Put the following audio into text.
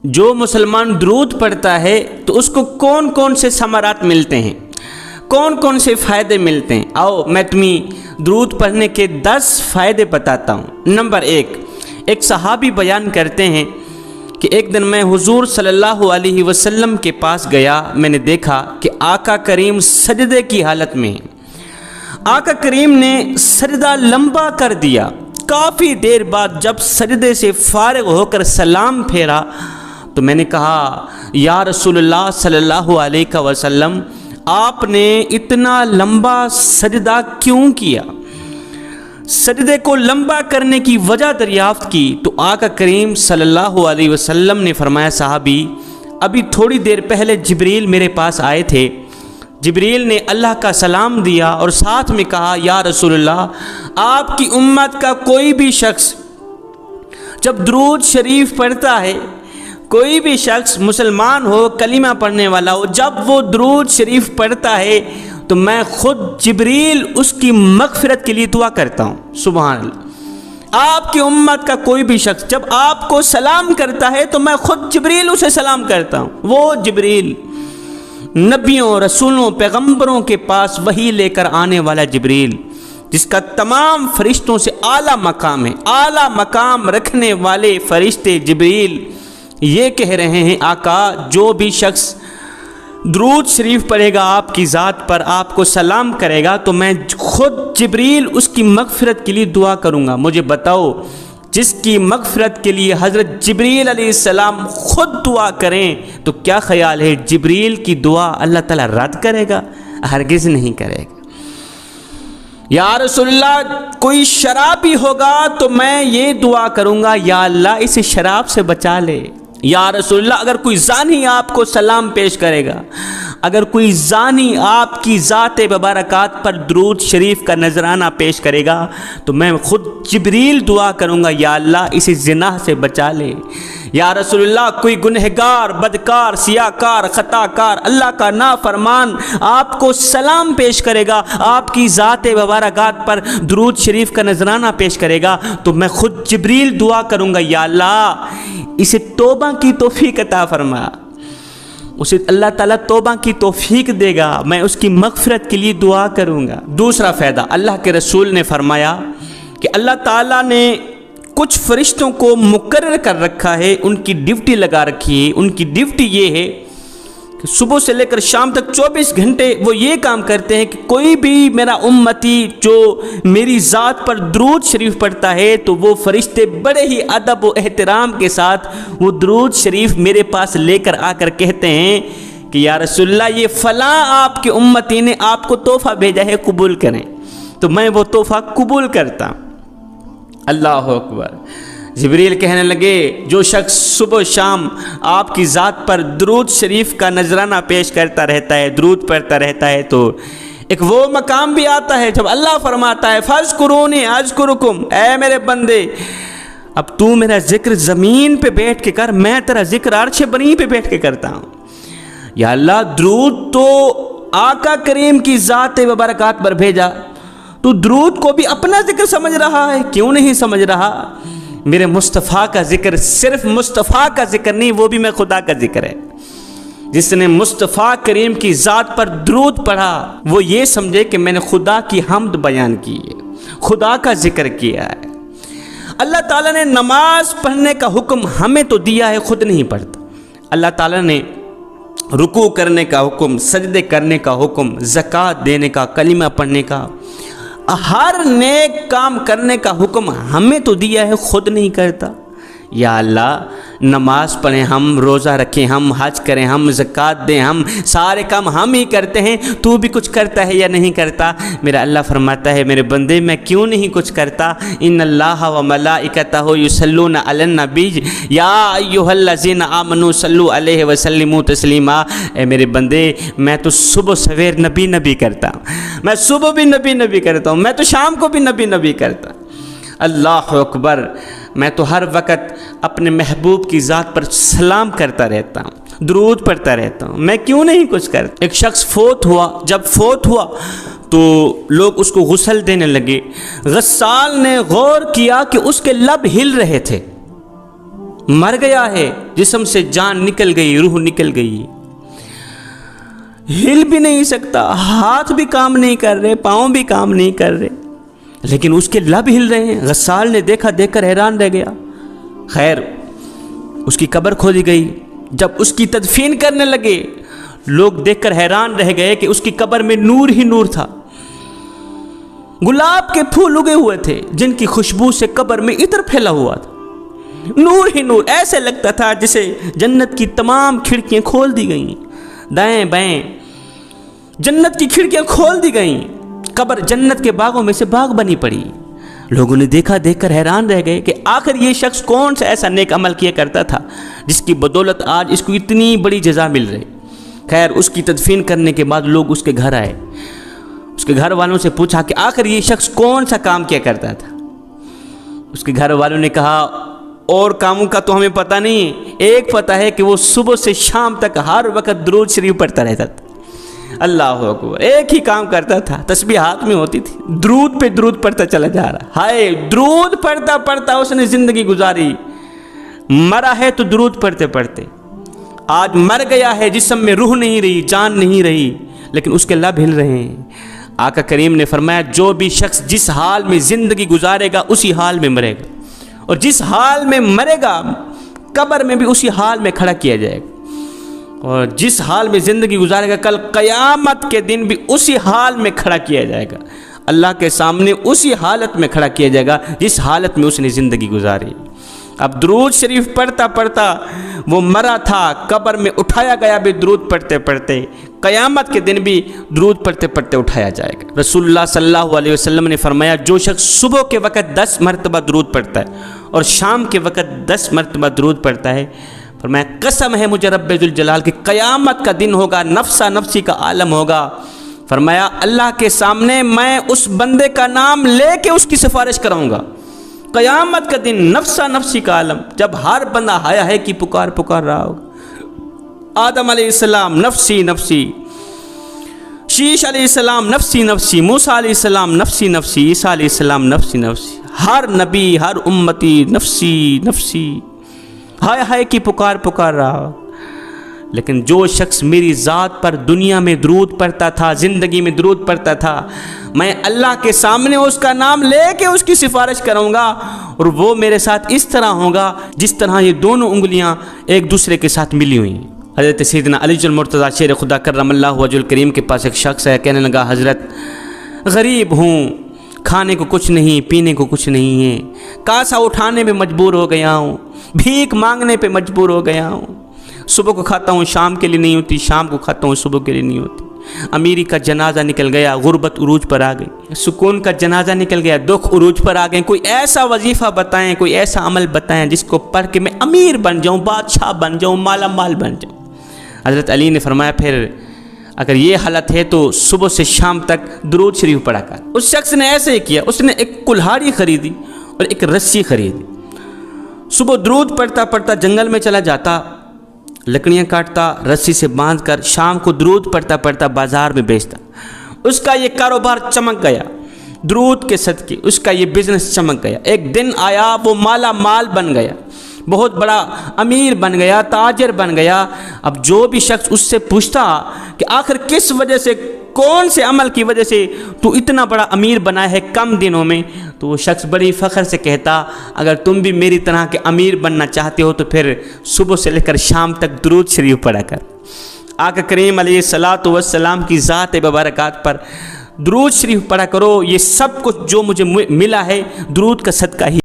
جو مسلمان درود پڑھتا ہے تو اس کو کون کون سے ثمرات ملتے ہیں، کون کون سے فائدے ملتے ہیں؟ آؤ میں تمہیں درود پڑھنے کے 10 فائدے بتاتا ہوں۔ نمبر 1، ایک صحابی بیان کرتے ہیں کہ ایک دن میں حضور صلی اللہ علیہ وسلم کے پاس گیا، میں نے دیکھا کہ آقا کریم سجدے کی حالت میں ہیں۔ آقا کریم نے سجدہ لمبا کر دیا۔ کافی دیر بعد جب سجدے سے فارغ ہو کر سلام پھیرا تو میں نے کہا، یا رسول اللہ صلی اللہ علیہ وسلم، آپ نے اتنا لمبا سجدہ کیوں کیا؟ سجدے کو لمبا کرنے کی وجہ دریافت کی تو آقا کریم صلی اللہ علیہ وسلم نے فرمایا، صحابی، ابھی تھوڑی دیر پہلے جبریل میرے پاس آئے تھے۔ جبریل نے اللہ کا سلام دیا اور ساتھ میں کہا، یا رسول اللہ، آپ کی امت کا کوئی بھی شخص جب درود شریف پڑھتا ہے، کوئی بھی شخص مسلمان ہو، کلمہ پڑھنے والا ہو، جب وہ درود شریف پڑھتا ہے تو میں خود جبریل اس کی مغفرت کے لیے دعا کرتا ہوں۔ سبحان اللہ۔ آپ کی امت کا کوئی بھی شخص جب آپ کو سلام کرتا ہے تو میں خود جبریل اسے سلام کرتا ہوں۔ وہ جبریل نبیوں، رسولوں، پیغمبروں کے پاس وحی لے کر آنے والا جبریل، جس کا تمام فرشتوں سے اعلیٰ مقام ہے، اعلیٰ مقام رکھنے والے فرشتے جبریل یہ کہہ رہے ہیں، آقا جو بھی شخص درود شریف پڑھے گا آپ کی ذات پر، آپ کو سلام کرے گا تو میں خود جبریل اس کی مغفرت کے لیے دعا کروں گا۔ مجھے بتاؤ، جس کی مغفرت کے لیے حضرت جبریل علیہ السلام خود دعا کریں تو کیا خیال ہے جبریل کی دعا اللہ تعالیٰ رد کرے گا؟ ہرگز نہیں کرے گا۔ یا رسول اللہ، کوئی شرابی ہوگا تو میں یہ دعا کروں گا، یا اللہ اسے شراب سے بچا لے۔ یا رسول اللہ، اگر کوئی زانی آپ کو سلام پیش کرے گا، اگر کوئی زانی آپ کی ذات مبارکات پر درود شریف کا نذرانہ پیش کرے گا تو میں خود جبریل دعا کروں گا، یا اللہ اسے زنا سے بچا لے۔ یا رسول اللہ، کوئی گنہگار، بدکار، سیاہکار، خطا کار، اللہ کا نافرمان آپ کو سلام پیش کرے گا، آپ کی ذات مبارکات پر درود شریف کا نذرانہ پیش کرے گا تو میں خود جبریل دعا کروں گا، یا اللہ اسے توبہ کی توفیق عطا فرما۔ اسے اللہ تعالیٰ توبہ کی توفیق دے گا، میں اس کی مغفرت کے لیے دعا کروں گا۔ دوسرا فائدہ، اللہ کے رسول نے فرمایا کہ اللہ تعالیٰ نے کچھ فرشتوں کو مقرر کر رکھا ہے، ان کی ڈیوٹی لگا رکھی ہے۔ ان کی ڈیوٹی یہ ہے کہ صبح سے لے کر شام تک 24 گھنٹے وہ یہ کام کرتے ہیں کہ کوئی بھی میرا امتی جو میری ذات پر درود شریف پڑھتا ہے تو وہ فرشتے بڑے ہی ادب و احترام کے ساتھ وہ درود شریف میرے پاس لے کر آ کر کہتے ہیں کہ یا رسول اللہ، یہ فلاں آپ کے امتی نے آپ کو تحفہ بھیجا ہے، قبول کریں۔ تو میں وہ تحفہ قبول کرتا ہوں۔ اللہ اکبر۔ جبریل کہنے لگے، جو شخص صبح شام آپ کی ذات پر درود شریف کا نذرانہ پیش کرتا رہتا ہے، درود پڑھتا رہتا ہے، تو ایک وہ مقام بھی آتا ہے جب اللہ فرماتا ہے، فاذکرونی اذکرکم، اے میرے بندے اب تو میرا ذکر زمین پہ بیٹھ کے کر، میں تیرا ذکر عرش بنی پہ بیٹھ کے کرتا ہوں۔ یا اللہ، درود تو آقا کریم کی ذات مبارکات پر بھیجا، تو درود کو بھی اپنا ذکر سمجھ رہا ہے، کیوں نہیں سمجھ رہا؟ میرے مصطفیٰ کا ذکر صرف مصطفیٰ کا ذکر نہیں، وہ بھی میں خدا کا ذکر ہے۔ جس نے مصطفیٰ کریم کی ذات پر درود پڑھا وہ یہ سمجھے کہ میں نے خدا کی حمد بیان کی ہے، خدا کا ذکر کیا ہے۔ اللہ تعالیٰ نے نماز پڑھنے کا حکم ہمیں تو دیا ہے، خود نہیں پڑھتا۔ اللہ تعالیٰ نے رکوع کرنے کا حکم، سجدے کرنے کا حکم، زکوٰۃ دینے کا، کلمہ پڑھنے کا، ہر نیک کام کرنے کا حکم ہمیں تو دیا ہے، خود نہیں کرتا۔ یا اللہ، نماز پڑھیں ہم، روزہ رکھیں ہم، حج کریں ہم، زکوٰۃ دیں ہم، سارے کام ہم ہی کرتے ہیں، تو بھی کچھ کرتا ہے یا نہیں کرتا؟ میرا اللہ فرماتا ہے، میرے بندے میں کیوں نہیں کچھ کرتا؟ ان اللہ و ملائکتہ یصلون علی النبی یا ایھا الذین آمنوا صلوا علیہ وسلموا تسلیما۔ اے میرے بندے، میں تو صبح سویر نبی نبی کرتا ہوں، میں صبح بھی نبی نبی کرتا ہوں، میں تو شام کو بھی نبی نبی کرتا ہوں۔ اللہ اکبر۔ میں تو ہر وقت اپنے محبوب کی ذات پر سلام کرتا رہتا ہوں، درود پڑھتا رہتا ہوں، میں کیوں نہیں کچھ کرتا؟ ایک شخص فوت ہوا، جب فوت ہوا تو لوگ اس کو غسل دینے لگے۔ غسال نے غور کیا کہ اس کے لب ہل رہے تھے، مر گیا ہے، جسم سے جان نکل گئی، روح نکل گئی، ہل بھی نہیں سکتا، ہاتھ بھی کام نہیں کر رہے، پاؤں بھی کام نہیں کر رہے، لیکن اس کے لب ہل رہے ہیں۔ غسال نے دیکھا، دیکھ کر حیران رہ گیا۔ خیر اس کی قبر کھودی گئی، جب اس کی تدفین کرنے لگے لوگ دیکھ کر حیران رہ گئے کہ اس کی قبر میں نور ہی نور تھا، گلاب کے پھول اگے ہوئے تھے جن کی خوشبو سے قبر میں عطر پھیلا ہوا تھا، نور ہی نور، ایسے لگتا تھا جسے جنت کی تمام کھڑکیاں کھول دی گئیں، دائیں بائیں جنت کی کھڑکیاں کھول دی گئیں، قبر جنت کے باغوں میں سے باغ بنی پڑی۔ لوگوں نے دیکھا، دیکھ کر حیران رہ گئے کہ آخر یہ شخص کون سا ایسا نیک عمل کیا کرتا تھا جس کی بدولت آج اس کو اتنی بڑی جزا مل رہی۔ خیر اس کی تدفین کرنے کے بعد لوگ اس کے گھر آئے، اس کے گھر والوں سے پوچھا کہ آخر یہ شخص کون سا کام کیا کرتا تھا۔ اس کے گھر والوں نے کہا اور کاموں کا تو ہمیں پتہ نہیں، ایک پتہ ہے کہ وہ صبح سے شام تک ہر وقت درود شریف پڑھتا رہتا تھا۔ اللہ اکبر، ایک ہی کام کرتا تھا، تسبیح ہاتھ میں ہوتی تھی، درود پہ درود پڑھتا چلا جا رہا۔ ہائے، درود پڑھتا پڑھتا اس نے زندگی گزاری، مرا ہے تو درود پڑھتے پڑھتے، آج مر گیا ہے، جسم میں روح نہیں رہی، جان نہیں رہی، لیکن اس کے لب ہل رہے ہیں۔ آقا کریم نے فرمایا جو بھی شخص جس حال میں زندگی گزارے گا اسی حال میں مرے گا، اور جس حال میں مرے گا قبر میں بھی اسی حال میں کھڑا کیا جائے گا، اور جس حال میں زندگی گزارے گا کل قیامت کے دن بھی اسی حال میں کھڑا کیا جائے گا، اللہ کے سامنے اسی حالت میں کھڑا کیا جائے گا جس حالت میں اس نے زندگی گزاری۔ اب درود شریف پڑھتا پڑھتا وہ مرا تھا، قبر میں اٹھایا گیا بھی درود پڑھتے پڑھتے، قیامت کے دن بھی درود پڑھتے پڑھتے اٹھایا جائے گا۔ رسول اللہ صلی اللہ علیہ وسلم نے فرمایا جو شخص صبح کے وقت 10 مرتبہ درود پڑھتا ہے اور شام کے وقت 10 مرتبہ درود پڑھتا ہے، فرمایا قسم ہے مجھے رب ذوالجلال کی، قیامت کا دن ہوگا، نفسا نفسی کا عالم ہوگا، فرمایا اللہ کے سامنے میں اس بندے کا نام لے کے اس کی سفارش کراؤں گا۔ قیامت کا دن، نفسا نفسی کا عالم، جب ہر بندہ ہایا ہے کی پکار رہا ہوگا۔ آدم علیہ السلام نفسی نفسی، شیش علیہ السلام نفسی نفسی، موسیٰ علیہ السلام نفسی نفسی، عیسیٰ علیہ السلام نفسی نفسی، ہر نبی ہر امتی نفسی نفسی، ہائے کی پکار رہا۔ لیکن جو شخص میری ذات پر دنیا میں درود پڑھتا تھا، زندگی میں درود پڑھتا تھا، میں اللہ کے سامنے اس کا نام لے کے اس کی سفارش کروں گا، اور وہ میرے ساتھ اس طرح ہوگا جس طرح یہ دونوں انگلیاں ایک دوسرے کے ساتھ ملی ہوئی ہیں۔ حضرت سیدنا علی المرتضیٰ شیر خدا کرم اللہ وجہ الکریم کے پاس ایک شخص ہے، کہنے لگا حضرت غریب ہوں، کھانے کو کچھ نہیں، پینے کو کچھ نہیں ہے، کاسا اٹھانے میں مجبور ہو گیا ہوں، بھیک مانگنے پہ مجبور ہو گیا ہوں، صبح کو کھاتا ہوں شام کے لیے نہیں ہوتی، شام کو کھاتا ہوں صبح کے لیے نہیں ہوتی، امیری کا جنازہ نکل گیا، غربت عروج پر آ گئی، سکون کا جنازہ نکل گیا، دکھ عروج پر آ گئے، کوئی ایسا وظیفہ بتائیں، کوئی ایسا عمل بتائیں جس کو پڑھ کے میں امیر بن جاؤں، بادشاہ بن جاؤں، مالا مال بن جاؤں۔ حضرت علی نے فرمایا پھر اگر یہ حالت ہے تو صبح سے شام تک درود شریف پڑھا کر۔ اس شخص نے ایسے ہی کیا، اس نے ایک کلہاڑی خریدی اور ایک رسی خریدی، صبح درود پڑھتا پڑھتا جنگل میں چلا جاتا، لکڑیاں کاٹتا، رسی سے باندھ کر شام کو درود پڑھتا پڑھتا بازار میں بیچتا۔ اس کا یہ کاروبار چمک گیا، درود کے صدقے اس کا یہ بزنس چمک گیا۔ ایک دن آیا وہ مالا مال بن گیا، بہت بڑا امیر بن گیا، تاجر بن گیا۔ اب جو بھی شخص اس سے پوچھتا کہ آخر کس وجہ سے، کون سے عمل کی وجہ سے تو اتنا بڑا امیر بنا ہے کم دنوں میں، تو وہ شخص بڑی فخر سے کہتا اگر تم بھی میری طرح کے امیر بننا چاہتے ہو تو پھر صبح سے لے کر شام تک درود شریف پڑھا کر۔ آقا کریم علیہ الصلاۃ والسلام کی ذات مبارکات پر درود شریف پڑھا کرو، یہ سب کچھ جو مجھے ملا ہے درود کا صدقہ ہی